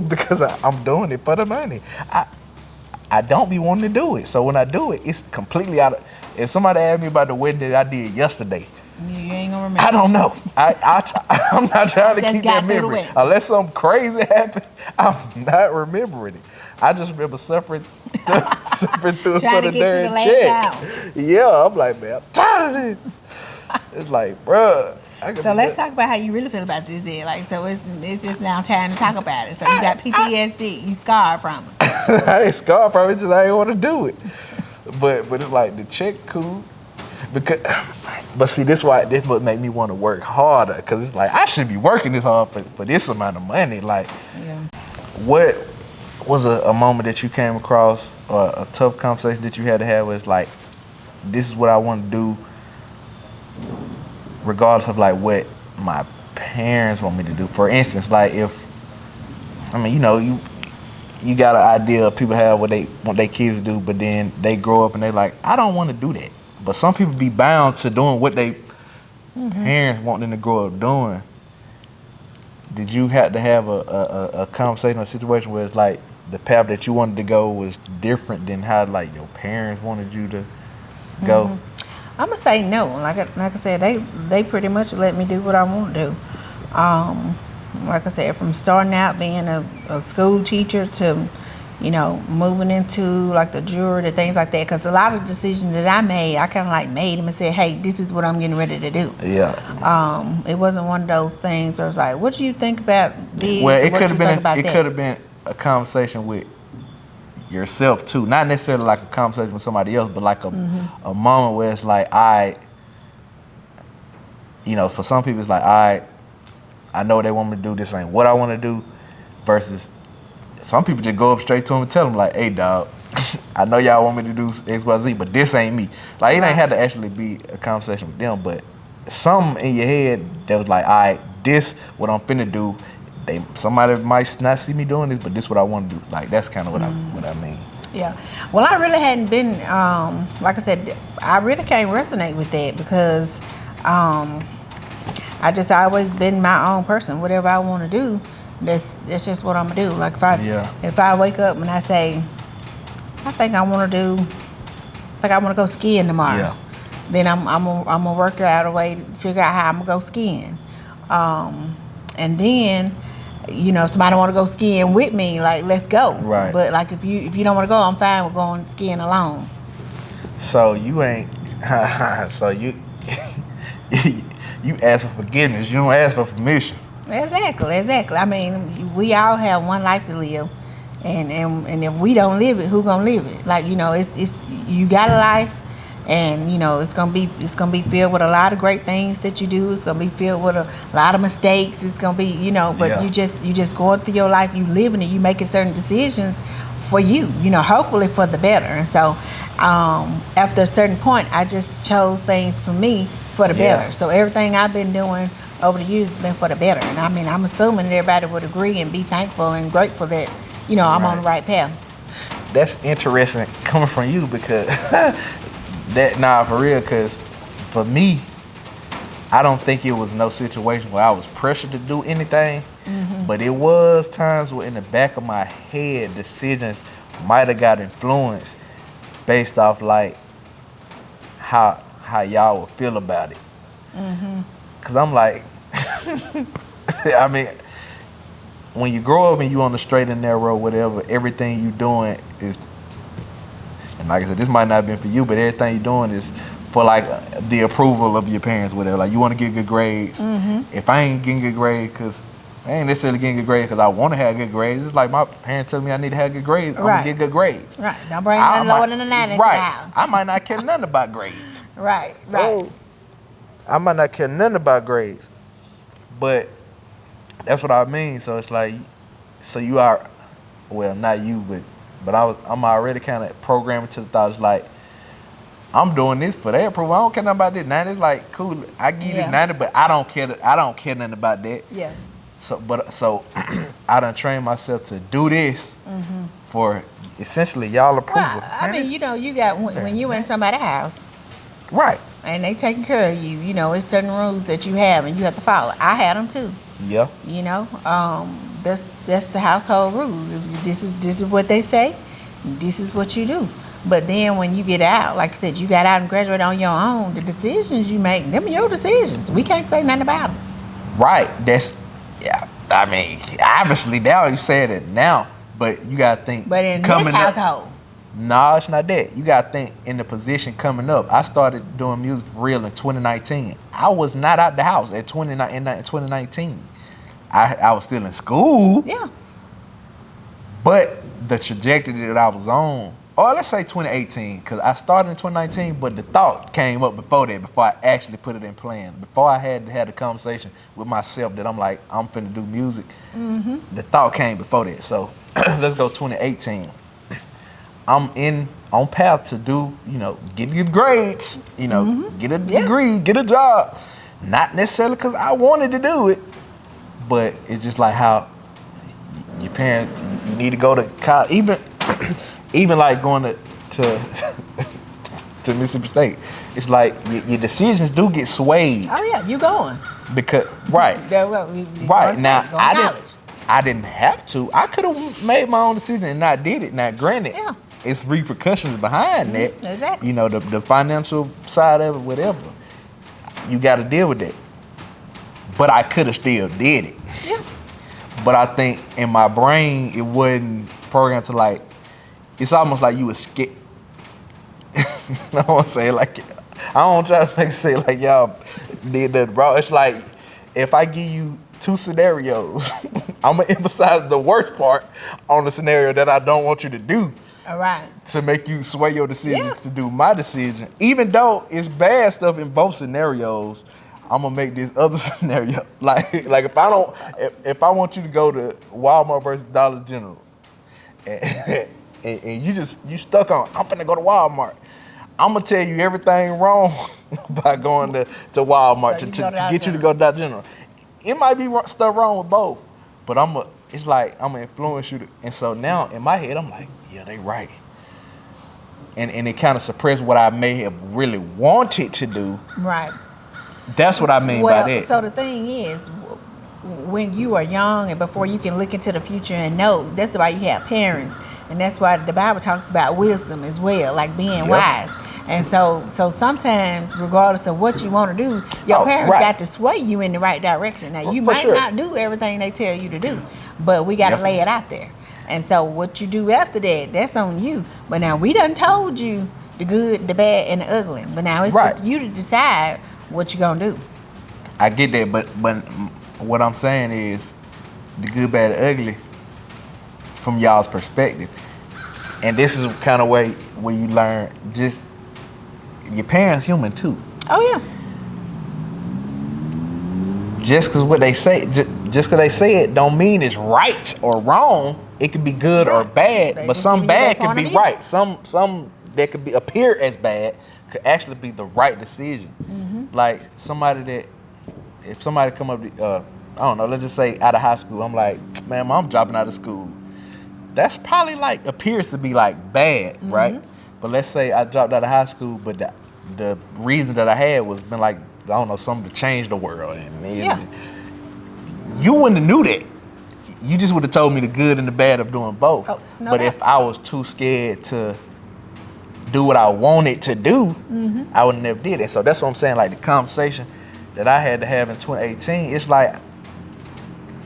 Speaker 1: because I'm doing it for the money. I don't be wanting to do it. So when I do it, it's completely out of, if somebody asked me about the wedding that I did yesterday,
Speaker 2: you ain't gonna remember.
Speaker 1: I don't know. I'm not trying to keep that memory. Unless something crazy happened, I'm not remembering it. I just remember suffering through it for the damn check. Yeah, I'm like, man, I'm tired of this. It's like, bruh.
Speaker 2: So let's talk about how you really feel about this day. Like, so it's just now time to talk about it. So you got PTSD. You scarred from it.
Speaker 1: I ain't scarred from it, just I ain't want to do it. But it's like the check cool. But see, this what make me want to work harder. Because it's like, I should be working this hard for this amount of money. Like, what was a moment that you came across, or a tough conversation that you had to have with, like, this is what I want to do, regardless of like what my parents want me to do. For instance, like you got an idea of people have what they want their kids to do, but then they grow up and they like, I don't want to do that. But some people be bound to doing what they parents want them to grow up doing. Did you have to have a conversation or a situation where it's like, the path that you wanted to go was different than how like your parents wanted you to go?
Speaker 2: I'm gonna say no. Like I said, they pretty much let me do what I want to do. Like I said, from starting out being a school teacher to, moving into like the jewelry, the things like that. Because a lot of decisions that I made, I kind of like made them and said, hey, this is what I'm getting ready to do.
Speaker 1: Yeah.
Speaker 2: It wasn't one of those things where it's like, what do you think about this?
Speaker 1: Well, it could have been a conversation with yourself too, not necessarily like a conversation with somebody else, but like a moment where it's like, for some people it's like, I know they want me to do this, ain't what I want to do, versus some people just go up straight to them and tell them like, hey dog, I know y'all want me to do X, Y, Z, but this ain't me. Like, it ain't had to actually be a conversation with them, but something in your head that was like, all right, this what I'm finna do. Somebody might not see me doing this, but this what I want to do. Like, that's kind of what I mean.
Speaker 2: Yeah. Well, I really hadn't been, like I said, I really can't resonate with that because I just always been my own person. Whatever I want to do, that's just what I'm gonna do. Like if I wake up and I say, I think I want to go skiing tomorrow, then I'm gonna work out a way to figure out how I'm gonna go skiing, and then. Somebody want to go skiing with me, like, let's go.
Speaker 1: Right.
Speaker 2: But like if you don't want to go, I'm fine with going skiing alone.
Speaker 1: So you ain't. So you ask for forgiveness. You don't ask for permission.
Speaker 2: Exactly. I mean, we all have one life to live, and if we don't live it, who gonna live it? Like, it's you got a life. And it's gonna be filled with a lot of great things that you do. It's gonna be filled with a lot of mistakes. It's gonna be but you just going through your life. You living it. You making certain decisions for you. Hopefully for the better. And so after a certain point, I just chose things for me for the better. So everything I've been doing over the years has been for the better. And I mean, I'm assuming that everybody would agree and be thankful and grateful that I'm on the right path.
Speaker 1: That's interesting coming from you because. For real, because for me, I don't think it was no situation where I was pressured to do anything, but it was times where in the back of my head, decisions might have got influenced based off like how y'all would feel about it. Because I'm like, I mean, when you grow up and you on the straight and narrow, whatever, everything you doing is. And like I said, this might not have been for you, but everything you're doing is for like the approval of your parents, whatever. Like you want to get good grades. If I ain't getting good grades, because I ain't necessarily getting good grades because I want to have good grades. It's like my parents tell me I need to have good grades. I'm going to get good grades.
Speaker 2: Right. Don't bring nothing lower than a 9 into the house.
Speaker 1: I might not care nothing about grades.
Speaker 2: Right.
Speaker 1: I might not care nothing about grades. But that's what I mean. So it's like, so you are, well, not you, but I'm already kind of programming to the thought. It's like, I'm doing this for their approval. I don't care nothing about this. 90 is like, cool, I give you 90, but I don't care nothing about that.
Speaker 2: Yeah.
Speaker 1: So I done trained myself to do this for essentially y'all approval.
Speaker 2: Well, I mean, you got, when you in somebody's house.
Speaker 1: Right.
Speaker 2: And they taking care of you, it's certain rules that you have and you have to follow. I had them too.
Speaker 1: Yeah.
Speaker 2: That's the household rules. This is what they say. This is what you do. But then when you get out, like I said, you got out and graduated on your own. The decisions you make, them are your decisions. We can't say nothing about them.
Speaker 1: Right. I mean, obviously now you said it now, but you gotta think.
Speaker 2: But in this household.
Speaker 1: No, it's not that. You gotta think in the position coming up. I started doing music for real in 2019. I was not out the house in 2019. I was still in school.
Speaker 2: Yeah.
Speaker 1: But the trajectory that I was on, or let's say 2018, because I started in 2019, but the thought came up before that, before I actually put it in plan. Before I had a conversation with myself that I'm like, I'm finna do music. The thought came before that. So let's go 2018. I'm on path to do, get good grades, get a degree, get a job. Not necessarily because I wanted to do it, but it's just like how your parents, you need to go to college, even like going to Mississippi State. It's like your decisions do get swayed.
Speaker 2: Oh yeah, you going.
Speaker 1: Because right.
Speaker 2: Right.
Speaker 1: Now I didn't have to. I could have made my own decision and not did it. Now, granted, it's repercussions behind that.
Speaker 2: Exactly.
Speaker 1: You know, the financial side of it, whatever. You got to deal with that. But I could have still did it.
Speaker 2: Yeah.
Speaker 1: But I think in my brain, it wasn't programmed to like, it's almost like you was scared. I don't want to say it like, I don't try to say it like y'all did that, bro. It's like, if I give you 2 scenarios, I'm going to emphasize the worst part on the scenario that I don't want you to do.
Speaker 2: All right.
Speaker 1: To make you sway your decisions to do my decision. Even though it's bad stuff in both scenarios, I'm gonna make this other scenario. Like if I want you to go to Walmart versus Dollar General, and you stuck on, I'm finna go to Walmart. I'm gonna tell you everything wrong by going to Walmart
Speaker 2: So
Speaker 1: to get you to go to Dollar General. It might be stuff wrong with both, but it's like I'm gonna influence you. And so now in my head, I'm like, yeah, they right. And it kind of suppressed what I may have really wanted to do.
Speaker 2: Right.
Speaker 1: That's what I mean by that.
Speaker 2: So the thing is, when you are young and before you can look into the future and know, that's why you have parents. And that's why the Bible talks about wisdom as well, like being wise. And so sometimes, regardless of what you want to do, your parents got to sway you in the right direction. Now, you might not do everything they tell you to do, but we got to lay it out there. And so what you do after that, that's on you. But now we done told you the good, the bad, and the ugly. But now it's up to you to decide what you gonna do.
Speaker 1: I get that, but what I'm saying is the good, bad, and ugly from y'all's perspective. And this is kind of where you learn just your parents human too.
Speaker 2: Oh yeah.
Speaker 1: Just because what they say, just because they say it, don't mean it's right or wrong. It could be good or bad, but some bad could be right. Some that could appear as bad could actually be the right decision. Mm-hmm. Like if somebody come up, I don't know, let's just say out of high school, I'm like, man, I'm dropping out of school. That's probably like appears to be like bad, right? But let's say I dropped out of high school, but the reason that I had was been like, I don't know, something to change the world. And you wouldn't have knew that. You just would have told me the good and the bad of doing both. But if I was too scared to do what I wanted to do, I would have never did it. So that's what I'm saying, like the conversation that I had to have in 2018, it's like,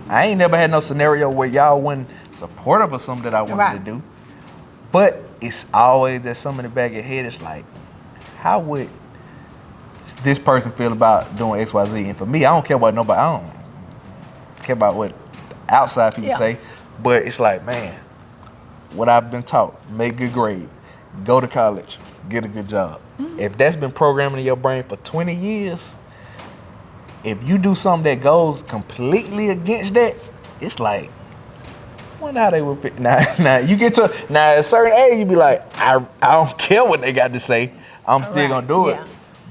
Speaker 1: I ain't never had no scenario where y'all wasn't supportive of something that I wanted to do. But it's always that something in the back of your head, it's like, how would this person feel about doing X, Y, Z? And for me, I don't care about nobody. I don't care about what outside people say. But it's like, man, what I've been taught, make good grade, go to college, get a good job. If that's been programmed in your brain for 20 years, if you do something that goes completely against that, it's like, I wonder how they would pick. Now you get to at a certain age, you be like, I don't care what they got to say. I'm still gonna do it.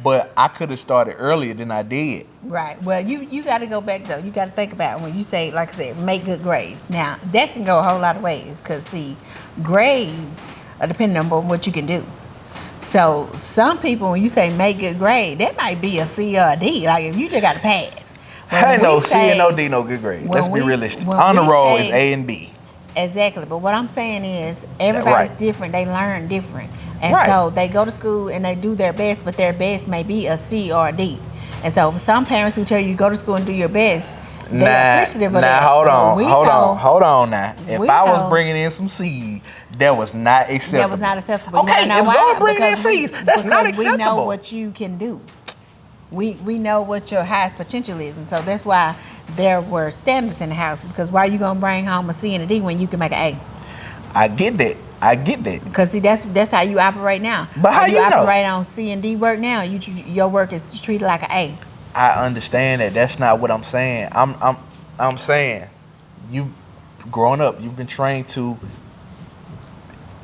Speaker 1: But I could have started earlier than I did. Right.
Speaker 2: Well, you got to go back though. You got to think about when you say, like I said, make good grades. Now that can go a whole lot of ways, because see, grades are dependent on what you can do. So some people, when you say make good grade, that might be a C or a D. Like if you just got to pass.
Speaker 1: Hey, no C and no D, no good grade. Let's be realistic. Honor roll is A and B.
Speaker 2: Exactly. But what I'm saying is everybody's different. They learn different. And so they go to school and they do their best, but their best may be a C or a D. And so some parents who tell you go to school and do your best, they're appreciative of that.
Speaker 1: Hold on now. If I was bringing in some C's, that was not acceptable.
Speaker 2: That was not acceptable.
Speaker 1: Okay, if I'm bringing in C's, that's not acceptable.
Speaker 2: We know what you can do. We know what your highest potential is. And so that's why there were standards in the house, because why are you going to bring home a C and a D when you can make an A?
Speaker 1: I get that.
Speaker 2: Because see, that's how you operate now.
Speaker 1: But how you
Speaker 2: operate on C and D work now? Your work is treated like an A.
Speaker 1: I understand that. That's not what I'm saying. I'm saying, you growing up, you've been trained to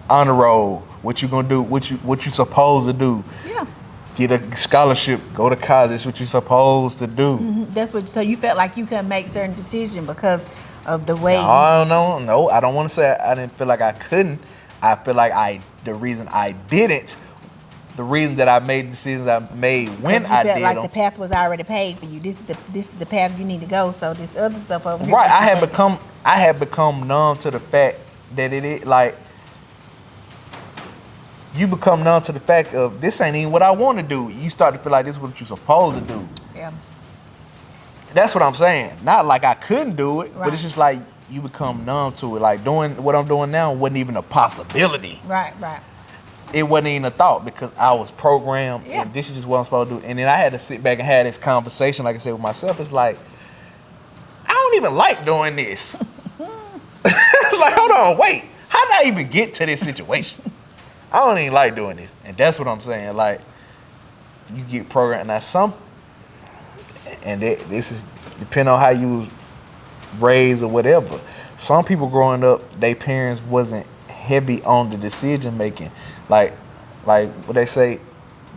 Speaker 1: honor roll. What you gonna do? What you supposed to do? Yeah. Get a scholarship. Go to college. That's what you supposed to do.
Speaker 2: Mm-hmm. That's what. So you felt like you couldn't make certain decisions because of the way.
Speaker 1: No, I don't want to say I didn't feel like I couldn't. I feel like the reason I didn't the reason that I made the decisions I made when I
Speaker 2: felt
Speaker 1: did
Speaker 2: like
Speaker 1: them.
Speaker 2: the path was already paved for you. This is the path you need to go. So this other stuff over here.
Speaker 1: Right, I had become numb to the fact that it is like you become numb to the fact of this ain't even what I want to do. You start to feel like this is what you're supposed to do.
Speaker 2: Yeah.
Speaker 1: That's what I'm saying. Not like I couldn't do it,
Speaker 2: Right.
Speaker 1: but it's just like you become numb to it. Like doing what I'm doing now wasn't even a possibility.
Speaker 2: Right.
Speaker 1: It wasn't even a thought because I was programmed
Speaker 2: Yeah.
Speaker 1: and this is just what I'm supposed to do. And then I had to sit back and have this conversation, like I said, with myself. It's like, I don't even like doing this. It's like, hold on, wait. How did I even get to this situation? I don't even like doing this. And that's what I'm saying. Like, you get programmed. Now, this is depending on how you was raised or whatever. Some people growing up, their parents wasn't heavy on the decision making. Like what they say,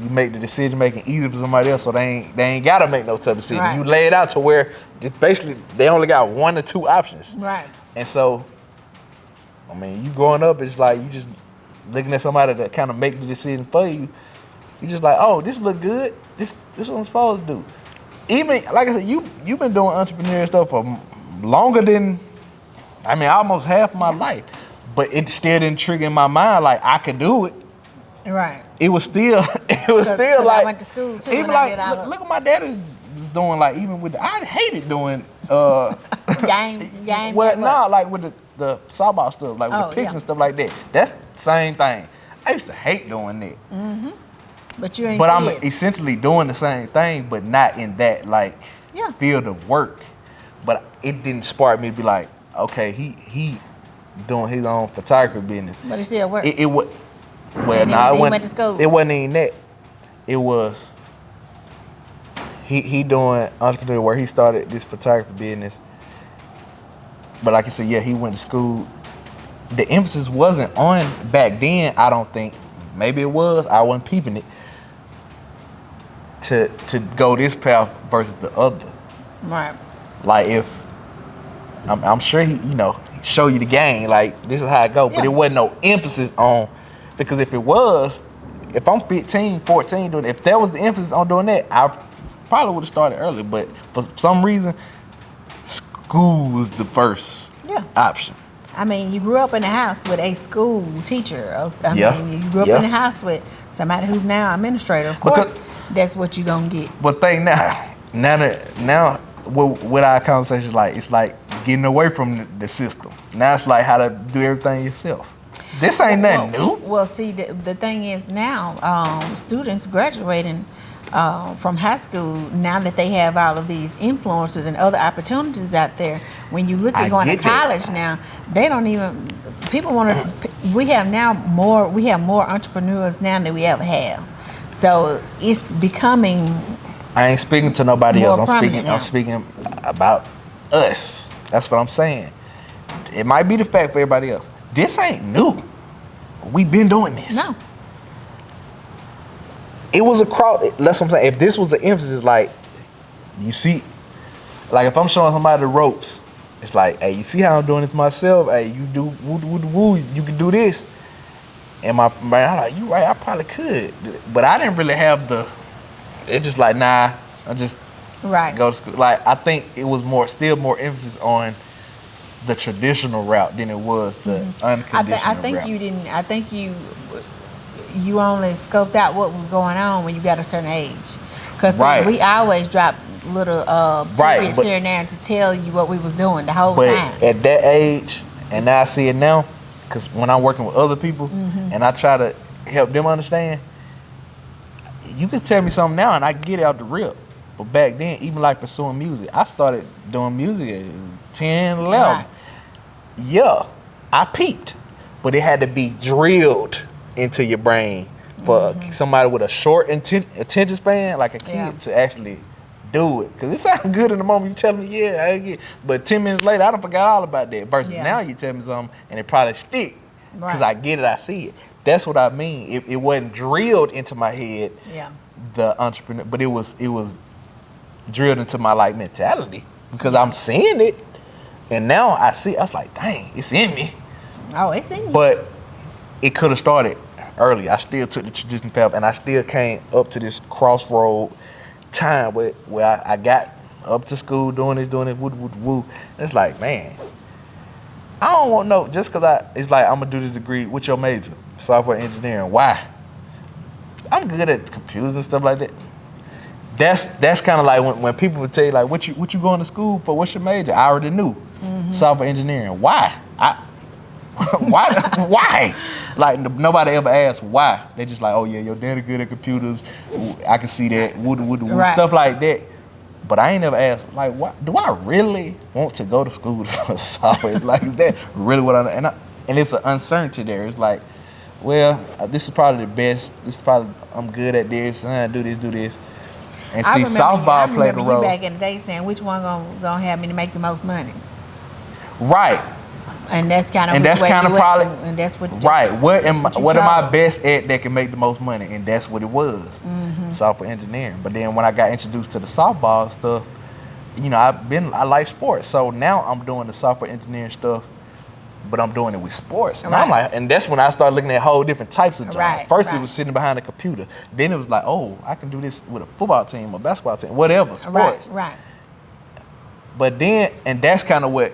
Speaker 1: you make the decision making easy for somebody else, so they ain't gotta make no tough decision.
Speaker 2: Right.
Speaker 1: You lay it out to where it's basically they only got 1 or 2 options.
Speaker 2: Right.
Speaker 1: And so, I mean, you growing up, it's like you just looking at somebody that kind of make the decision for you. You just like, oh, this look good. This what I'm supposed to do. Even like I said, you've been doing entrepreneurial stuff for longer than, I mean, almost half my life. But it still didn't trigger in my mind like I could do it.
Speaker 2: Right.
Speaker 1: It was still like
Speaker 2: I went to school too.
Speaker 1: even
Speaker 2: when I
Speaker 1: like
Speaker 2: did all
Speaker 1: look what my dad is doing. Like even with I hated doing
Speaker 2: game.
Speaker 1: well, nah, like with the softball stuff, like with the picks and stuff like that. That's the same thing. I used to hate doing that.
Speaker 2: Mm-hmm. But you ain't.
Speaker 1: But I'm essentially doing the same thing, but not in that like field of work. But it didn't spark me to be like, okay, he doing his own photography business.
Speaker 2: But it still works.
Speaker 1: It was
Speaker 2: He went to school.
Speaker 1: It wasn't even that. It was he doing entrepreneur where he started this photography business. But like I said, yeah, he went to school. The emphasis wasn't on back then, I don't think. Maybe it was. I wasn't peeping it. To go this path versus the other.
Speaker 2: Right.
Speaker 1: Like if I'm sure he, show you the game, like this is how it go. But it wasn't no emphasis on, because if it was, if I'm 15, 14 doing it, if there was the emphasis on doing that, I probably would have started early. But for some reason, school was the first option.
Speaker 2: I mean, you grew up in a house with a school teacher. I mean, you grew up in a house with somebody who's now administrator. Of course, that's what you're gonna get.
Speaker 1: But think now with our conversation, like it's like getting away from the system. Now it's like how to do everything yourself. This ain't nothing new.
Speaker 2: Well, see, the thing is now, students graduating from high school, now that they have all of these influences and other opportunities out there, when you look at going to college now, they don't even, people want to, we have more entrepreneurs now than we ever have. So it's becoming.
Speaker 1: I ain't speaking to nobody else. I'm
Speaker 2: I'm
Speaker 1: speaking about us. That's what I'm saying. It might be the fact for everybody else. This ain't new. We've been doing this.
Speaker 2: No.
Speaker 1: It was across. That's what I'm saying. If this was the emphasis, like you see, like if I'm showing somebody the ropes, it's like, hey, you see how I'm doing this myself? Hey, you do woo, you can do this. And my I'm like, you right, I probably could, but I didn't really have the. It's just like, nah, I just go to school. Like I think it was still more emphasis on the traditional route than it was the unconditional
Speaker 2: I think
Speaker 1: route.
Speaker 2: you didn't. I think you only scoped out what was going on when you got a certain age, because we always dropped little tidbits here and there to tell you what we was doing the whole time.
Speaker 1: But at that age, and now I see it now, because when I'm working with other people and I try to help them understand, you can tell me something now and I get it out the rip. But back then, even like pursuing music, I started doing music at 10, 11.
Speaker 2: Right.
Speaker 1: Yeah, I peaked, but it had to be drilled into your brain for somebody with a short attention span, like a kid, to actually do it. Because it sounds good in the moment. You tell me, yeah, I get it. But 10 minutes later, I done forgot all about that. Versus now you tell me something and it probably stick. Because I get it, I see it. That's what I mean. It wasn't drilled into my head, the entrepreneur, but it was drilled into my like mentality because I'm seeing it. And now I see, I was like, dang, it's in me.
Speaker 2: Oh, it's in you.
Speaker 1: But it could have started early. I still took the traditional path, and I still came up to this crossroad time where I got up to school doing this, woo. And it's like, man, I don't want no, just because it's like, I'm going to do this degree. What's your major? Software engineering. Why? I'm good at computers and stuff like that. That's kind of like when people would tell you, like, what you going to school for? What's your major? I already knew. Software engineering. Why? Why? Like, nobody ever asked why. They just like, oh yeah, your daddy good at computers. I can see that.
Speaker 2: Right.
Speaker 1: Stuff like that. But I ain't never asked, like, what do I really want to go to school for software? Like, is that really what I and it's an uncertainty there. It's like, well, this is probably the best. This is probably, I'm good at this. Do this. And see, softball played a role.
Speaker 2: You back in the day saying which one gonna have me to make the most money.
Speaker 1: Right.
Speaker 2: And that's kind of
Speaker 1: probably.
Speaker 2: And that's what.
Speaker 1: Right. What am I best at that can make the most money? And that's what it was. Software engineering. But then when I got introduced to the softball stuff, you know, I like sports. So now I'm doing the software engineering stuff, but I'm doing it with sports. And I'm like, and that's when I started looking at whole different types of jobs. First it was sitting behind a computer. Then it was like, oh, I can do this with a football team or basketball team, whatever, sports.
Speaker 2: Right.
Speaker 1: But then, and that's kind of what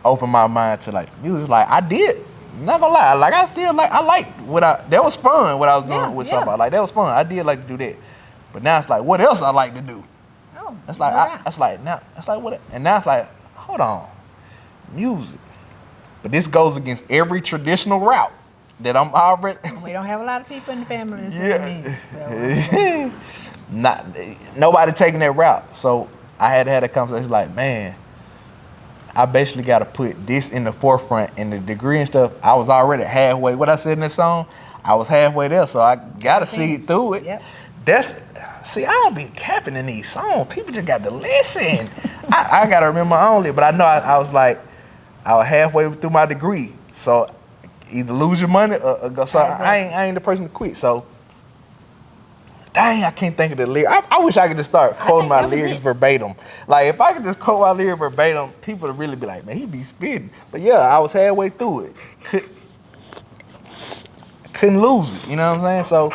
Speaker 1: opened my mind to like music. Like I did, not gonna lie, like I liked that was fun what I was doing with softball. Like that was fun. I did like to do that. But now it's like, what else I like to do?
Speaker 2: Oh,
Speaker 1: it's like, what? And now it's like, hold on, music. But this goes against every traditional route that I'm already.
Speaker 2: We don't have a lot of people in the family that
Speaker 1: Nobody taking that route. So I had to have a conversation like, man, I basically got to put this in the forefront. And the degree and stuff, I was already halfway. What I said in that song, I was halfway there. So I got to see it through it.
Speaker 2: Yep.
Speaker 1: I don't be capping in these songs. People just got to listen. I got to remember only, but I know I was like, I was halfway through my degree. So either lose your money or go. So I ain't the person to quit. So, dang, I can't think of the lyrics. I wish I could just start quoting my lyrics verbatim. Like, if I could just quote my lyrics verbatim, people would really be like, man, he be spitting. But yeah, I was halfway through it. Couldn't lose it, you know what I'm saying? So,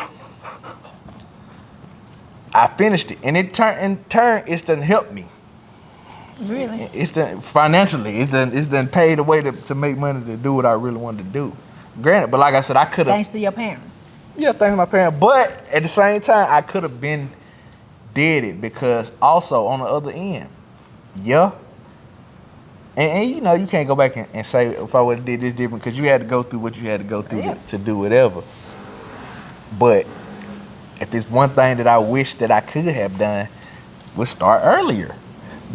Speaker 1: I finished it. And in turn, it's done helped me.
Speaker 2: Really?
Speaker 1: It's done financially. It's done paid a way to make money to do what I really wanted to do. Granted, but like I said, I could have.
Speaker 2: Thanks to your parents.
Speaker 1: Yeah, thanks to my parents. But at the same time, I could have did it because also on the other end, and you know, you can't go back and say if I would have did this different because you had to go through what you had to go through to do whatever. But if it's one thing that I wish that I could have done, was start earlier.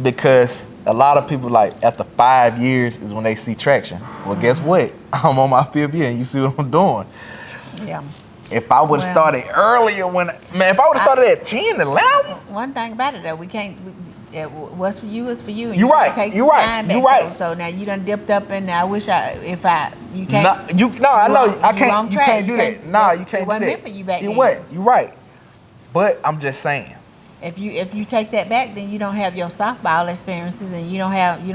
Speaker 1: Because a lot of people, like, after 5 years is when they see traction. Well, guess what? I'm on my 5th year, and you see what I'm doing.
Speaker 2: Yeah.
Speaker 1: If I would have started earlier if I would have started at 10, 11.
Speaker 2: One thing about it, though, we can't, what's for you is for you. And
Speaker 1: you're right.
Speaker 2: You're right. So now you done dipped up, and I wish you can't.
Speaker 1: I know. I can't. You can't do that. No, you can't do that.
Speaker 2: It wasn't meant for you back then.
Speaker 1: You're right. But I'm just saying.
Speaker 2: If you take that back, then you don't have your softball experiences, and you don't have
Speaker 1: the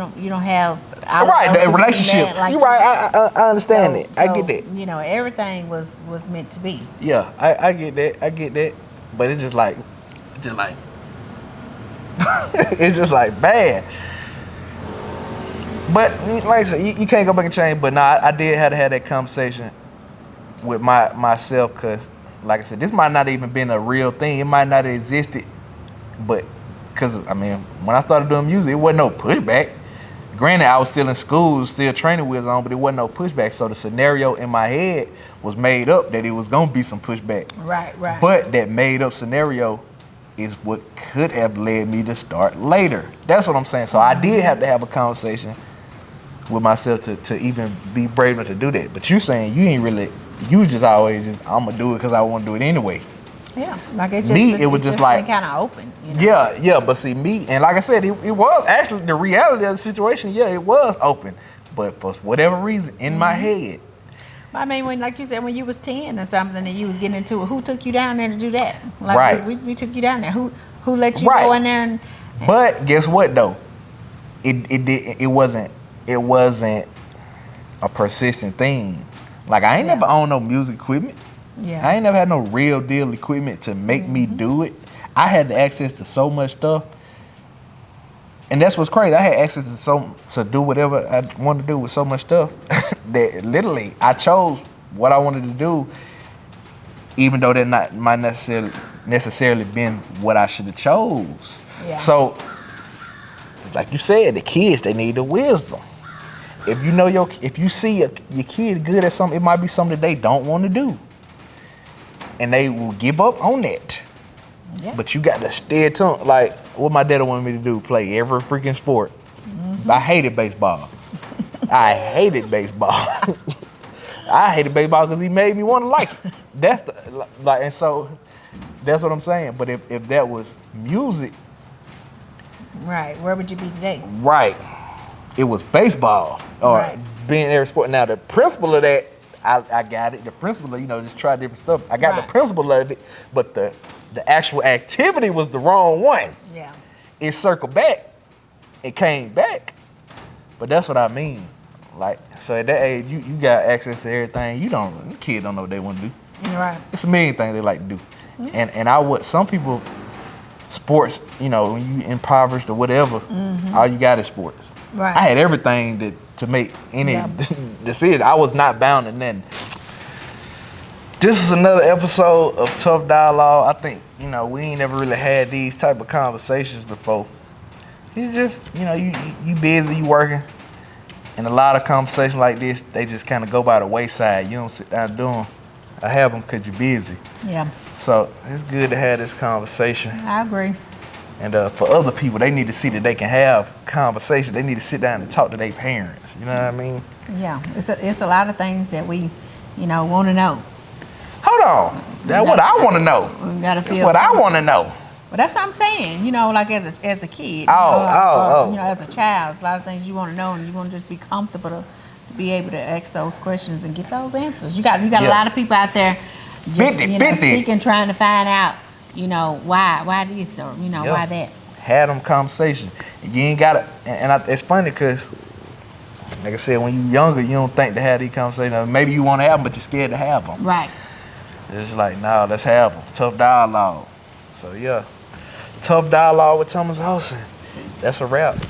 Speaker 1: relationships.
Speaker 2: Like
Speaker 1: you're right. I understand it. I get that.
Speaker 2: You know, everything was meant to be.
Speaker 1: Yeah, I get that. But it's just like it's just like bad. But like I said, you can't go back and change. But I did have to have that conversation with myself because, like I said, this might not even been a real thing. It might not have existed. But, because, I mean, when I started doing music, it wasn't no pushback. Granted, I was still in school, still training wheels on, but it wasn't no pushback. So the scenario in my head was made up that it was going to be some pushback.
Speaker 2: Right.
Speaker 1: But that made up scenario is what could have led me to start later. That's what I'm saying. So I did have to have a conversation with myself to even be brave enough to do that. But you saying you just always I'm going to do it because I want to do it anyway.
Speaker 2: Yeah, like
Speaker 1: it was just like
Speaker 2: kind of open. You know?
Speaker 1: Yeah. But see, me, and like I said, it was actually the reality of the situation. Yeah, it was open, but for whatever reason, in my head.
Speaker 2: I mean, like you said, when you was 10 or something, and you was getting into it, who took you down there to do that? Like,
Speaker 1: right.
Speaker 2: We took you down there. Who let you go in there? And
Speaker 1: but guess what though? It wasn't a persistent thing. Like I ain't never owned no music equipment.
Speaker 2: Yeah.
Speaker 1: I ain't never had no real deal equipment to make me do it. I had access to so much stuff. And that's what's crazy. I had access to do whatever I wanted to do with so much stuff that literally I chose what I wanted to do, even though that might necessarily been what I should have chose.
Speaker 2: Yeah.
Speaker 1: So it's like you said, the kids, they need the wisdom. If you know if you see your kid good at something, it might be something that they don't want to do, and they will give up on that.
Speaker 2: Yeah.
Speaker 1: But you got to stay tuned. Like what my dad wanted me to do, play every freaking sport. I hated baseball. I hated baseball. I hated baseball because he made me want to like it. And so that's what I'm saying. But if that was music,
Speaker 2: Right. Where would you be today?
Speaker 1: right, it was baseball or
Speaker 2: Right.
Speaker 1: being every sport. Now the principle of that, I got it. The principle of, just try different stuff. I got
Speaker 2: Right.
Speaker 1: the principle of it, but the actual activity was the wrong one.
Speaker 2: Yeah.
Speaker 1: It circled back. It came back. But that's what I mean. Like, so at that age, you got access to everything. The kid don't know what they want to do.
Speaker 2: Right.
Speaker 1: It's a million things they like to do. And some people, sports, when you impoverished or whatever, all you got is sports.
Speaker 2: Right.
Speaker 1: I had everything to make any decision. I was not bound to nothing. This is another episode of Tough Dialogue. I think, we ain't never really had these type of conversations before. You just, you busy, you working. And a lot of conversations like this, they just kind of go by the wayside. You don't sit down doing. I have them because you're busy.
Speaker 2: Yeah.
Speaker 1: So it's good to have this conversation.
Speaker 2: I agree.
Speaker 1: And for other people, they need to see that they can have conversation. They need to sit down and talk to their parents. You know what I mean?
Speaker 2: Yeah. It's a lot of things that we, want to know.
Speaker 1: Hold on. That's what I want to know.
Speaker 2: We gotta
Speaker 1: That's
Speaker 2: feel.
Speaker 1: what I want to know.
Speaker 2: But that's what I'm saying. Like as a kid.
Speaker 1: Oh.
Speaker 2: As a child, it's a lot of things you want to know, and you want to just be comfortable to be able to ask those questions and get those answers. You got a lot of people out there just seeking, trying to find out, why this or why that.
Speaker 1: Have them conversations. You ain't got to, it's funny because, like I said, when you're younger, you don't think to have these conversations. Maybe you want to have them, but you're scared to have them.
Speaker 2: Right.
Speaker 1: It's like, no, let's have them. Tough dialogue. So yeah, Tough Dialogue with Thomas Olsen. That's a wrap.